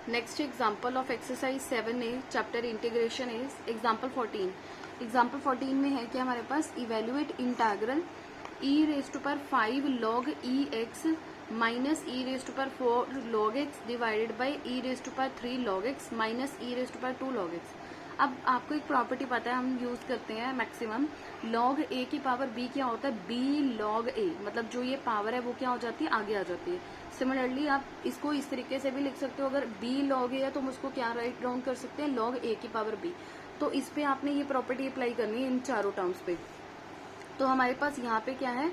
Next example of exercise 7A chapter integration is example 14। Example 14 में है कि हमारे पास evaluate integral e⁻5 log ex minus e⁻4 log x divided by e⁻3 log x minus e⁻2 log x। अब आपको एक property पता है, हम यूज करते हैं मैक्सिमम, log a की पावर b क्या होता है, b log a, मतलब जो ये पावर है वो क्या हो जाती है, आगे आ जाती है। सिमिलरली आप इसको इस तरीके से भी लिख सकते हो, अगर b log a है तो हम उसको क्या राइट डाउन कर सकते हैं, log a की पावर b। तो इस पे आपने ये प्रॉपर्टी अप्लाई करनी है इन चारों टर्म्स पे। तो हमारे पास यहाँ पे क्या है,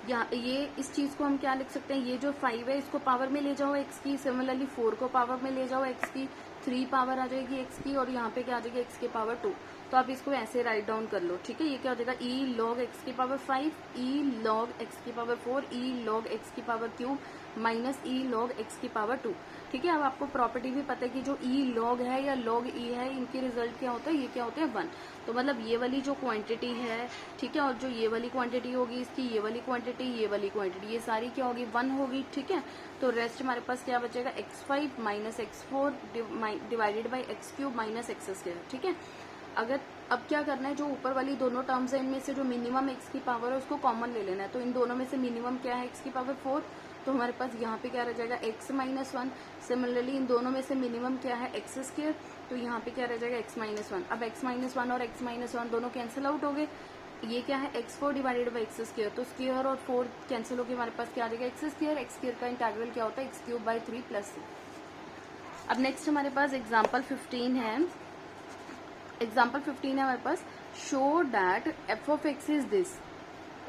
ये इस चीज को हम क्या लिख सकते हैं, ये जो 5 है इसको पावर में ले जाओ x की, सिमिलरली 4 को पावर में ले जाओ x की, 3 पावर आ जाएगी x की, और यहाँ पे क्या आ जाएगी x की पावर 2। तो आप इसको ऐसे राइट डाउन कर लो, ठीक है। ये क्या हो जाएगा, e log x की पावर 5, e log x की पावर 4, e log x की power cube minus e log x की पावर 2, ठीक है। अब आपको प्रॉपर्टी भी पता है कि जो e log है या log e है, इनके रिजल्ट क्या होता है, ये क्या होते हैं 1। तो मतलब ये वाली जो क्वांटिटी है, ठीक है, और जो ये वाली क्वांटिटी होगी इसकी, ये वाली क्वांटिटी, ये वाली क्वांटिटी, ये सारी क्या होगी 1 होगी, ठीक है। तो रेस्ट हमारे पास क्या बचेगा, x5 minus x4 divided by x³ minus x², ठीक है। अगर अब क्या करना है, जो ऊपर वाली दोनों टर्म्स है इनमें से जो मिनिमम x की पावर है उसको कॉमन ले लेना है। तो इन दोनों में से मिनिमम क्या है, x की पावर 4, तो हमारे पास यहाँ पे क्या रह जाएगा x माइनस 1। सिमिलरली इन दोनों में से मिनिमम क्या है, x², तो यहाँ पे क्या रह जाएगा x माइनस 1। अब x माइनस 1 और x माइनस 1 दोनों कैंसिल आउट हो गए। ये क्या है, x4 डिवाइडेड बाई x², तो स्क्वायर और 4 कैंसिल होकर हमारे पास क्या आ जाएगा, x² का इंटीग्रल क्या होता है, x³/3 प्लस c। अब नेक्स्ट हमारे पास एग्जाम्पल 15 है। एग्जाम्पल 15 है हमारे पास, show that f of x is this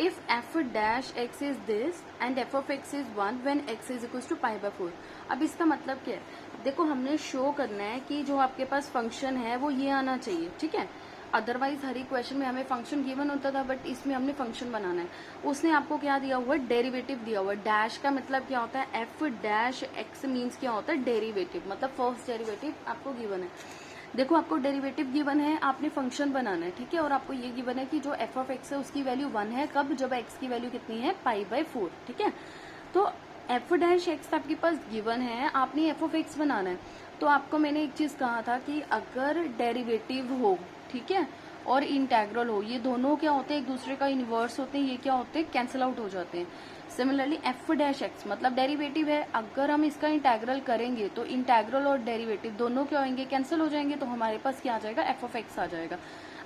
if f dash x is this and f of x is 1 when x is equals to π/4। अब इसका मतलब क्या है, देखो हमने शो करना है कि जो आपके पास फंक्शन है वो ये आना चाहिए, ठीक है। अदरवाइज हर एक क्वेश्चन में हमें फंक्शन गिवन होता था, बट इसमें हमने फंक्शन बनाना है। उसने आपको क्या दिया हुआ है, डेरिवेटिव दिया हुआ है। डैश का मतलब क्या होता है, f डैश x मीन्स क्या होता है, डेरिवेटिव, मतलब फर्स्ट डेरिवेटिव आपको गिवन है। देखो आपको डेरिवेटिव गिवन है, आपने फंक्शन बनाना है, ठीक है। और आपको ये गिवन है कि जो f ऑफ x है उसकी वैल्यू 1 है, कब, जब x की वैल्यू कितनी है, π/4, ठीक है। तो f डैश x आपके पास गिवन है, आपने f ऑफ x बनाना है। तो आपको मैंने एक चीज कहा था कि अगर डेरिवेटिव हो, ठीक है, और इंटेग्रल हो, ये दोनों क्या होते हैं, एक दूसरे का इनवर्स होते हैं, ये क्या होते हैं, कैंसिल आउट हो जाते हैं। सिमिलरली f डैश x मतलब डेरिवेटिव है, अगर हम इसका इंटेग्रल करेंगे तो इंटेग्रल और डेरिवेटिव दोनों क्या होंगे, कैंसिल हो जाएंगे। तो हमारे पास क्या आ जाएगा, f ऑफ x आ जाएगा।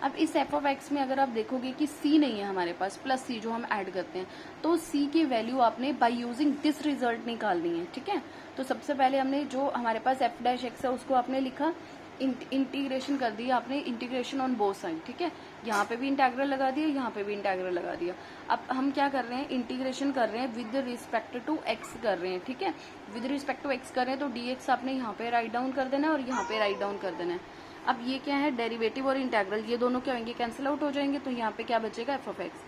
अब इस f ऑफ x में अगर आप देखोगे कि c नहीं है हमारे पास, प्लस c जो हम ऐड करते हैं, तो c की वैल्यू आपने बाय यूजिंग दिस रिजल्ट निकालनी है, ठीक है। तो सबसे पहले हमने जो हमारे पास f डैश x है उसको आपने लिखा, इंटीग्रेशन कर दिया आपने, इंटीग्रेशन ऑन बोथ साइड, ठीक है। यहाँ पे भी इंटीग्रल लगा दिया, यहाँ पे भी इंटीग्रल लगा दिया। अब हम क्या कर रहे हैं, इंटीग्रेशन कर रहे हैं विद रिस्पेक्ट टू x कर रहे हैं, ठीक है। विद रिस्पेक्ट टू x कर रहे हैं तो dx आपने यहाँ पे राइट डाउन कर देना है और यहाँ पे राइट डाउन कर देना है। अब ये क्या है, डेरिवेटिव और इंटीग्रल, ये दोनों क्या होंगे, कैंसिल आउट हो जाएंगे। तो यहाँ पे क्या बचेगा, f ऑफ x।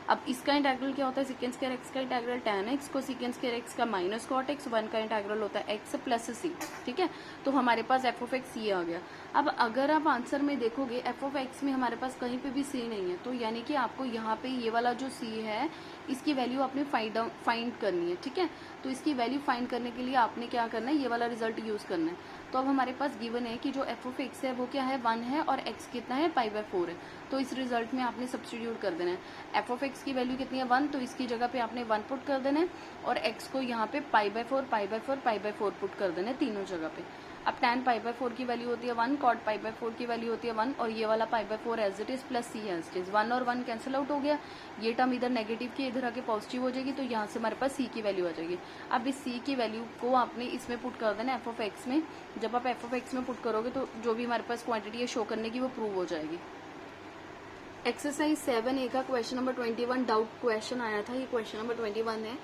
अब इसका इंटीग्रल क्या होता है, सीकेंस स्क्वायर x का इंटीग्रल tan x को सीकेंस स्क्वायर x का माइनस cot x, 1 का इंटीग्रल होता है x प्लस c, ठीक है। तो हमारे पास f ऑफ x ये आ गया। अब अगर आप आंसर में देखोगे f ऑफ x में हमारे पास कहीं पे भी c नहीं है, तो यानी कि आपको यहाँ पे ये वाला जो c है इसकी वैल्यू आपने फाइंड करनी है, ठीक है। तो इसकी वैल्यू फाइंड करने के लिए आपने क्या करना है, ये वाला रिजल्ट यूज करना है। तो अब हमारे पास गिवन है कि जो f ऑफ x है वो क्या है, 1 है, और x कितना है, π/4 है। तो इस रिजल्ट में आपने सब्स्टिट्यूट कर देना है। f ऑफ x की वैल्यू कितनी है, 1, तो इसकी जगह पे आपने 1 पुट कर देना है, और x को यहाँ पे π/4 पुट कर देना है तीनों जगह पे। अब tan π/4 की वैल्यू होती है 1, cot π/4 की वैल्यू होती है 1, और ये वाला π/4 as it is plus c as it is. 1 और 1 कैंसिल आउट हो गया, ये टर्म इधर नेगेटिव की इधर आके पॉजिटिव हो जाएगी, तो यहाँ से हमारे पास c की वैल्यू आ जाएगी। अब इस c की वैल्यू को आपने इसमें पुट कर देना f ऑफ x में। जब आप f ऑफ x में पुट करोगे तो जो भी हमारे पास क्वांटिटी है शो करने की वो प्रूव हो जाएगी। एक्सरसाइज 7A का क्वेश्चन नंबर 21 डाउट क्वेश्चन आया था, ये क्वेश्चन नंबर 21 है।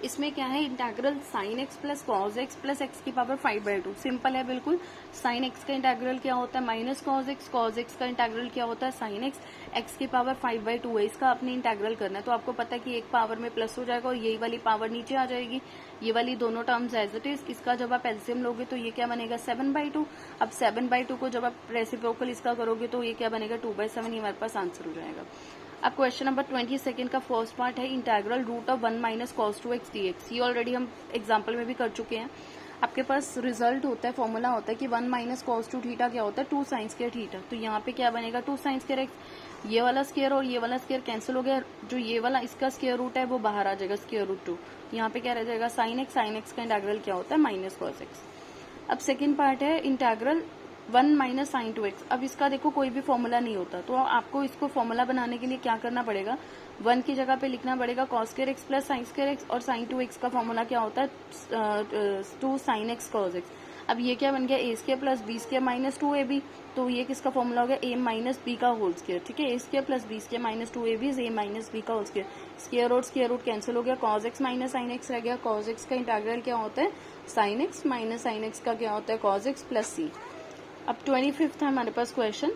इसमें क्या है, integral sin x plus cos x plus x की पावर 5/2। सिंपल है बिल्कुल। sin x का इंटीग्रल क्या होता है, माइनस कॉज x का इंटीग्रल क्या होता है, sin x की पावर 5/2 है, इसका आपने इंटीग्रल करना है। तो आपको पता है कि एक पावर में प्लस हो जाएगा और यही वाली पावर नीचे आ जाएगी, ये वाली दोनों टर्म्स एज इट इज। इसका जब आप एलसीएम लोगे तो ये क्या बनेगा, 7/2। अब 7/2 को जब आप रेसिप्रोकल इसका करोगे तो ये क्या बनेगा, 2/7। ये हमारे पास आंसर हो जाएगा। अब क्वेश्चन नंबर 22 का फर्स्ट पार्ट है integral root of 1 minus cos 2x dx। ये ऑलरेडी हम एग्जाम्पल में भी कर चुके हैं। आपके पास रिजल्ट होता है, फॉर्मूला होता है कि 1 माइनस कॉस टू थीटा क्या होता है, 2 साइन स्क्वायर थीटा। तो यहाँ पे क्या बनेगा 2 साइन स्क्वायर एक्स, ये वाला स्क्वायर और ये वाला स्क्वायर कैंसिल हो गया, जो ये वाला इसका स्क्वायर रूट है वो बाहर आ जाएगा, स्क्वायर रूट 2। यहाँ पे क्या रह जाएगा साइन एक्स का इंटीग्रल क्या होता है माइनस कॉस एक्स। अब सेकेंड पार्ट है इंटीग्रल 1 माइनस साइन 2x। अब इसका देखो कोई भी फॉर्मूला नहीं होता, तो आपको इसको फॉर्मूला बनाने के लिए क्या करना पड़ेगा, 1 की जगह पे लिखना पड़ेगा cos square x plus sine square x, और साइन 2x का फॉर्मूला क्या होता है 2 साइन एक्स कॉस एक्स। अब ये क्या बन गया a square plus b square minus 2ab, तो ये किसका फॉर्मूला हो गया ए माइनस बी का होल स्क्वायर। ठीक है, a square plus b square minus 2ab is a minus b का whole square. Square root cancel हो गया, cos x minus sine x रह गया, कॉस एक्स का इंटीग्रल क्या होता है sine x minus sine x का क्या होता है कॉस एक्स प्लस सी। अब 25th है हमारे पास क्वेश्चन,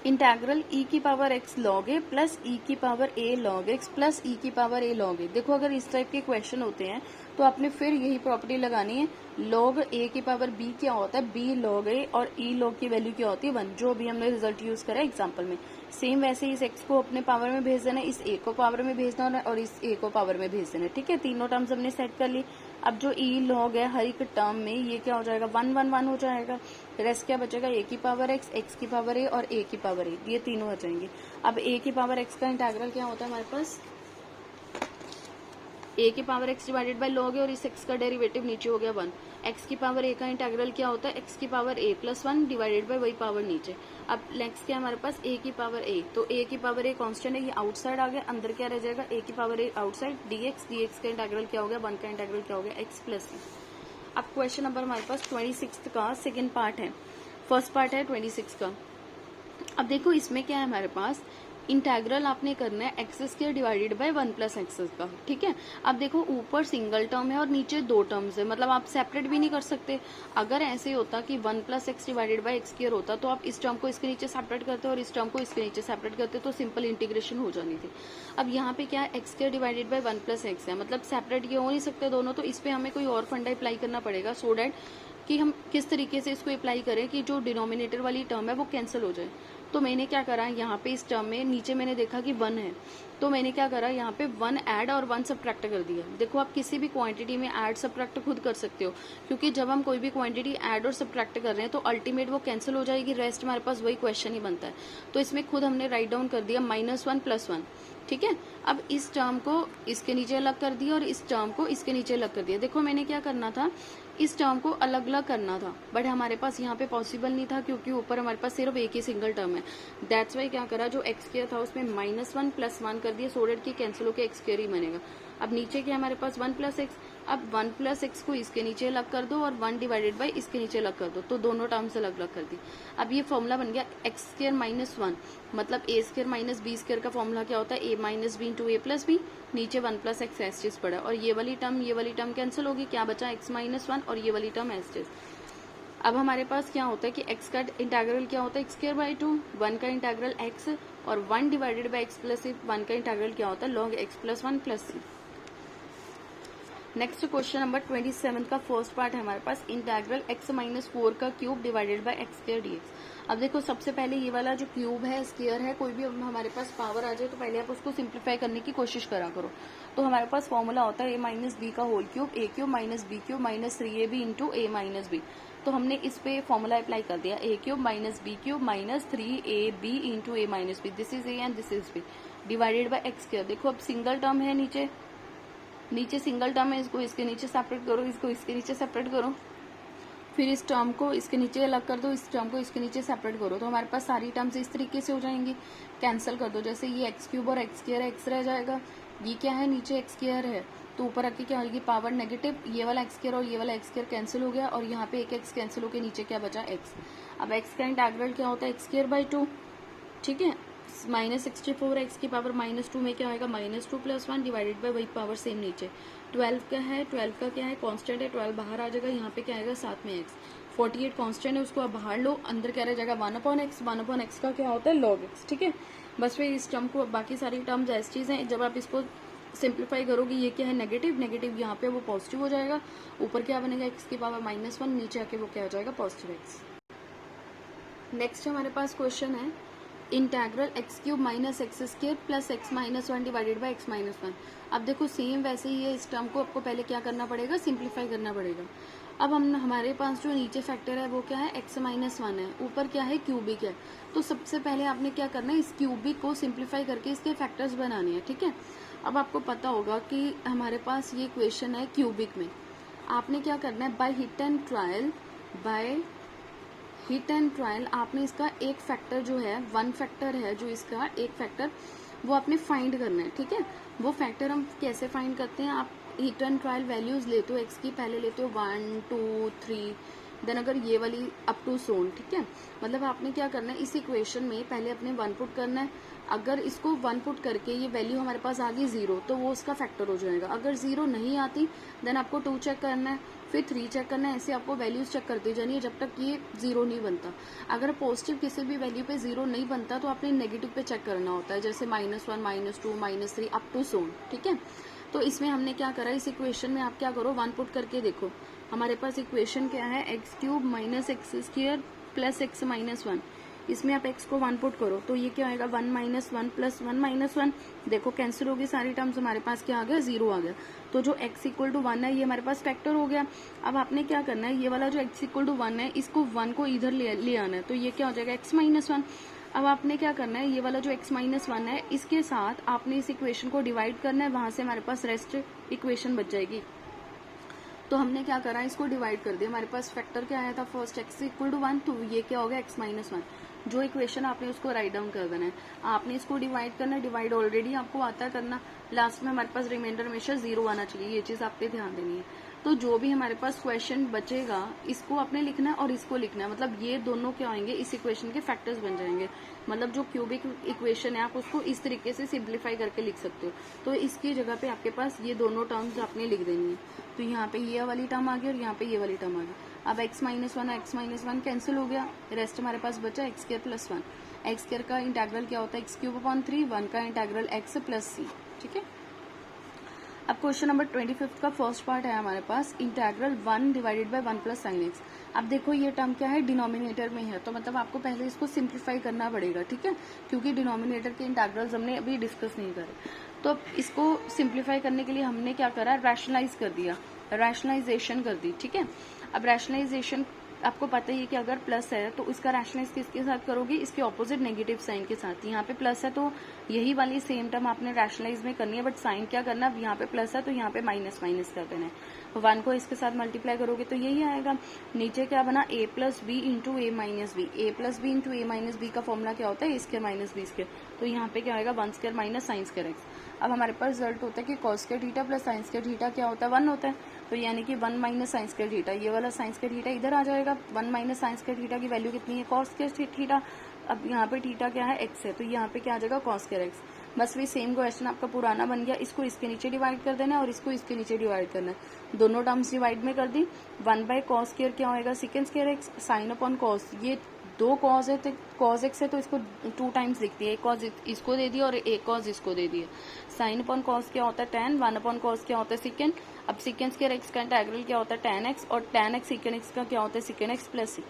इंटीग्रल e की power x log a plus e की power a log x plus e की पावर a log a। देखो अगर इस टाइप के क्वेश्चन होते हैं तो आपने फिर यही प्रॉपर्टी लगानी है, log a की पावर b क्या होता है b log a, और e log की वैल्यू क्या होती है 1, जो भी हमने रिजल्ट यूज करा एग्जाम्पल में। सेम वैसे इस x को अपने पावर में भेज देना, इस a को पावर में भेजना है और इस a को पावर में भेज देना। ठीक है, तीनों टर्म्स हमने सेट कर ली। अब जो e log है हर एक टर्म में ये क्या हो जाएगा 1 1 1 हो जाएगा, रेस्ट क्या बचेगा a की पावर x की पावर a और a की पावर a, ये तीनों आ जाएंगे। अब a की पावर x का इंटीग्रल क्या होता है हमारे पास a की power x divided by log a, और इस x का डेरिवेटिव नीचे हो गया 1। x की पावर a का इंटीग्रल क्या होता है x की power a plus 1 divided by वही पावर नीचे। अब नेक्स्ट क्या हमारे पास a की पावर a, तो a की पावर a कांस्टेंट है, ये आउटसाइड आ गया, अंदर क्या रह जाएगा a की पावर a आउटसाइड dx का इंटीग्रल क्या हो गया 1 का इंटीग्रल क्या हो गया x प्लस। अब क्वेश्चन नंबर हमारे पास 26 का सेकेंड पार्ट है, फर्स्ट पार्ट है 26 का। अब देखो इसमें क्या है हमारे पास इंटीग्रल आपने करना है x square divided by 1 plus x का। ठीक है, अब देखो ऊपर सिंगल टर्म है और नीचे 2 टर्म्स है, मतलब आप सेपरेट भी नहीं कर सकते। अगर ऐसे होता कि 1 plus x divided by x square होता तो आप इस टर्म को इसके नीचे सेपरेट करते और इस टर्म को इसके नीचे सेपरेट करते, तो सिंपल इंटीग्रेशन हो जानी थी। अब यहाँ पे क्या है x square divided by 1 plus x है, मतलब सेपरेट ये हो नहीं सकते दोनों, तो इस पे हमें कोई और फंडा अप्लाई करना पड़ेगा सो डैट कि हम किस तरीके से इसको अप्लाई करें कि जो डिनोमिनेटर वाली टर्म है वो कैंसिल हो जाए। तो मैंने क्या करा यहाँ पे इस टर्म में नीचे मैंने देखा कि 1 है, तो मैंने क्या करा यहाँ पे 1 ऐड और 1 सब्ट्रैक्ट कर दिया। देखो आप किसी भी क्वांटिटी में ऐड सब्ट्रैक्ट खुद कर सकते हो, क्योंकि जब हम कोई भी क्वांटिटी ऐड और सब्ट्रैक्ट कर रहे हैं तो अल्टीमेट वो कैंसिल हो जाएगी, रेस्ट हमारे पास वही क्वेश्चन ही बनता है। तो इसमें खुद हमने राइट डाउन कर दिया -1 + 1। ठीक है, अब इस टर्म को इसके नीचे अलग कर दिया और इस टर्म को इसके नीचे अलग कर दिया। देखो मैंने क्या करना था, इस टर्म को अलग अलग करना था, बट हमारे पास यहाँ पे पॉसिबल नहीं था क्योंकि ऊपर हमारे पास सिर्फ एक ही सिंगल टर्म है। दैट्स वाई क्या करा, जो एक्स स्क्वायर था उसमें -1 + 1 कर दिया, सो डेट की कैंसिल होकर एक्स स्क्वायर ही बनेगा। अब नीचे क्या हमारे पास 1 + x, अब 1 + x को इसके नीचे अलग कर दो और 1 डिवाइडेड बाई इसके नीचे अलग कर दो, तो दोनों टर्म्स अलग अलग कर दी। अब ये फॉर्मूला बन गया x² - 1, मतलब a² - b² का फॉर्मूला क्या होता है a - b × a + b, नीचे 1 + x एस चीज पड़ा, और ये वाली टर्म कैंसिल होगी, क्या बचा x - 1 और ये वाली टर्म एस चीज। अब हमारे पास क्या होता है कि x का इंटीग्रल क्या होता है x²/2, 1 का इंटीग्रल x, और 1 डिवाइडेड बाई x + 1 का इंटीग्रल क्या होता है log x + 1 + c। Next question number 27 का फर्स्ट पार्ट है हमारे पास, इंटीग्रल x - 4 का cube divided by x² dx। अब देखो सबसे पहले ये वाला जो क्यूब है स्क्वायर है, कोई भी हमारे पास पावर आ जाए तो पहले आप उसको सिंप्लीफाई करने की कोशिश करा करो। तो हमारे पास फॉर्मूला होता है a - b का whole cube, a³ - b³ - 3ab × a - b। तो हमने इस पे फॉर्मूला अप्लाई कर दिया, a³ - b³ - 3ab × a - b, this is a and this is b, divided by x²। देखो अब सिंगल टर्म है, नीचे सिंगल टर्म है, इसको इसके नीचे सेपरेट करो, इसको इसके नीचे सेपरेट करो, फिर इस टर्म को इसके नीचे अलग कर दो, इस टर्म को इसके नीचे सेपरेट करो, तो हमारे पास सारी टर्म्स इस तरीके से हो जाएंगी। कैंसिल कर दो, जैसे ये x³ और x² x रह जाएगा, ये क्या है नीचे x² है, तो ऊपर आके क्या होगी पावर नेगेटिव, ये वाला x² और ये वाला x² कैंसिल हो गया, और यहाँ पे एक x कैंसिल होकर नीचे क्या बचा x। अब x का इंटीग्रल क्या होता है x²/2। ठीक है, -64 x की पावर -2 में क्या आएगा -2 + 1 डिवाइडेड बाय वही पावर सेम नीचे। 12 का है, 12 का क्या है कांस्टेंट है, 12 बाहर आ जाएगा, यहाँ पे क्या आएगा साथ में x। 48 कांस्टेंट है, उसको आप बाहर लो, अंदर क्या रह जाएगा 1/x, 1/x का क्या होता है log x। ठीक है, बस फिर इस टर्म को, बाकी सारी टर्म्स ऐसी चीज़ हैं, जब आप इसको सिंप्लीफाई करोगे ये क्या है नेगेटिव यहाँ पे वो पॉजिटिव हो जाएगा, ऊपर क्या बनेगा x की पावर -1, नीचे आके वो क्या हो जाएगा पॉजिटिव x। नेक्स्ट हमारे पास क्वेश्चन है integral x cube minus x square plus x minus one divided by x minus one. अब देखो सेम वैसे ही है, इस टर्म को आपको पहले क्या करना पड़ेगा, सिंप्लीफाई करना पड़ेगा। अब हम हमारे पास जो नीचे फैक्टर है वो क्या है, एक्स माइनस वन है, ऊपर क्या है, क्यूबिक है। तो सबसे पहले आपने क्या करना है, इस क्यूबिक को सिंप्लीफाई करके इसके फैक्टर्स बनाने हैं, ठीक है। अब आपको पता होगा कि हमारे पास ये इक्वेशन है क्यूबिक में, आपने क्या करना है, बाय हिट एंड ट्रायल आपने इसका एक फैक्टर जो है, वन फैक्टर है जो इसका एक फैक्टर, वो आपने फाइंड करना है, ठीक है। वो फैक्टर हम कैसे फाइंड करते हैं, आप हिट एंड ट्रायल वैल्यूज लेते हो एक्स की, पहले लेते हो 1 2 3, देन अगर ये वाली अप टू सोन, ठीक है। मतलब आपने क्या करना है, इस इक्वेशन में पहले अपने 1 पुट करना है। अगर इसको 1 पुट करके ये वैल्यू हमारे पास आ गई 0 तो वो उसका फैक्टर हो जाएगा। अगर 0 नहीं आती देन आपको 2 चेक करना है, फिर 3 चेक करना है, ऐसे आपको वैल्यूज चेक करती जानी है जब तक ये 0 नहीं बनता। अगर पॉजिटिव किसी भी वैल्यू पे 0 नहीं बनता तो आपने नेगेटिव पे चेक करना होता है, जैसे -1 -2 -3 अप टू सोन, ठीक है। तो इसमें हमने क्या करा, इस इक्वेशन में आप क्या करो, 1 पुट करके देखो। हमारे पास इक्वेशन क्या है, x cube minus x square plus x minus one. इसमें आप x को 1 पुट करो तो ये क्या आएगा, 1 - 1 + 1 - 1। देखो कैंसिल होगी सारी टर्म्स, हमारे पास क्या आ गया, 0 आ गया। तो जो x = 1 है ये हमारे पास फैक्टर हो गया। अब आपने क्या करना है, ये वाला जो x = 1 है इसको 1 को इधर ले आना है, तो ये क्या हो जाएगा, x - 1। अब आपने क्या करना है, ये वाला जो x - 1 है इसके साथ आपने इस इक्वेशन को डिवाइड करना है, वहां से हमारे पास रेस्ट इक्वेशन बच जाएगी। तो हमने क्या करा, इसको डिवाइड कर दिया। हमारे पास फैक्टर क्या आया था, फर्स्ट x = 1, तो ये क्या हो गया, x - 1। जो इक्वेशन आपने उसको राइट डाउन कर देना है, आपने इसको डिवाइड करना है, डिवाइड ऑलरेडी आपको आता है करना। लास्ट में हमारे पास रिमाइंडर हमेशा 0 आना चाहिए, ये चीज आपने ध्यान देनी है। तो जो भी हमारे पास क्वेश्चन बचेगा इसको आपने लिखना है और इसको लिखना है, मतलब ये दोनों क्या होंगे, इस इक्वेशन के फैक्टर्स बन जाएंगे। मतलब जो क्यूबिक इक्वेशन है आप उसको इस तरीके से सिंप्लीफाई करके लिख सकते हो। तो इसकी जगह पे आपके पास ये दोनों टर्म्स आपने लिख देनी है। तो यहाँ पे ये वाली टर्म आ गई और यहाँ पे ये वाली टर्म आ गई। अब x - 1 x - 1 कैंसिल हो गया, रेस्ट हमारे पास बचा x² + 1। x² का इंटीग्रल क्या होता है, x³ 1 का इंटीग्रल x + c, ठीक है। अब क्वेश्चन नंबर 25 का फर्स्ट पार्ट है हमारे पास, integral 1 divided by 1 + sin x। अब देखो ये टर्म क्या है, डिनोमिनेटर में है, तो मतलब आपको पहले इसको सिंप्लीफाई करना पड़ेगा, ठीक है, क्योंकि डिनोमिनेटर के इंटीग्रल्स हमने अभी डिस्कस नहीं करे। तो इसको सिंप्लीफाई करने के लिए हमने क्या करा, रैशनलाइज कर दिया, रैशनलाइजेशन कर दी, ठीक है। अब रैशनलाइजेशन आपको पता ही है कि अगर प्लस है तो इसका रैशनलाइज किसके साथ करोगे, इसके ऑपोजिट नेगेटिव साइन के साथ। यहाँ पे प्लस है तो यही वाली सेम टर्म आपने रैशनलाइज में करनी है, बट साइन क्या करना, यहाँ पे प्लस है तो यहाँ पे माइनस कर देना है। 1 को इसके साथ मल्टीप्लाई करोगे तो यही आएगा। नीचे क्या बना, a + b × a - b। a + b × a - b का फॉर्मूला क्या होता है, a² - b²। तो यहाँ पे क्या आएगा, 1² - sin² x। अब हमारे पास रिजल्ट होता है कि cos² θ + sin² θ क्या होता है, 1 होता है। तो यानी कि 1 - sin², ये वाला sin² इधर आ जाएगा। 1 - sin² की वैल्यू कितनी है, cos²। अब यहाँ पे थीटा क्या है, x है, तो यहाँ पे क्या आ जाएगा, cos²x। बस वही सेम क्वेश्चन आपका पुराना बन गया, इसको इसके नीचे डिवाइड कर देना है और इसको इसके नीचे डिवाइड करना है। दोनों टर्म्स डिवाइड में कर दी। 1/cos² क्या होएगा, sec²x, sin/cos। ये 2 cos है तो cos x है तो इसको 2 टाइम्स लिखती है, एक cos इसको दे दिया और एक cos इसको दे दिया। sin/cos क्या होता है, tan। 1/cos क्या होता है, secant। अब secant² x का इंटीग्रल क्या होता है, tan x, और tan x secant x का क्या होता है, secant x + c।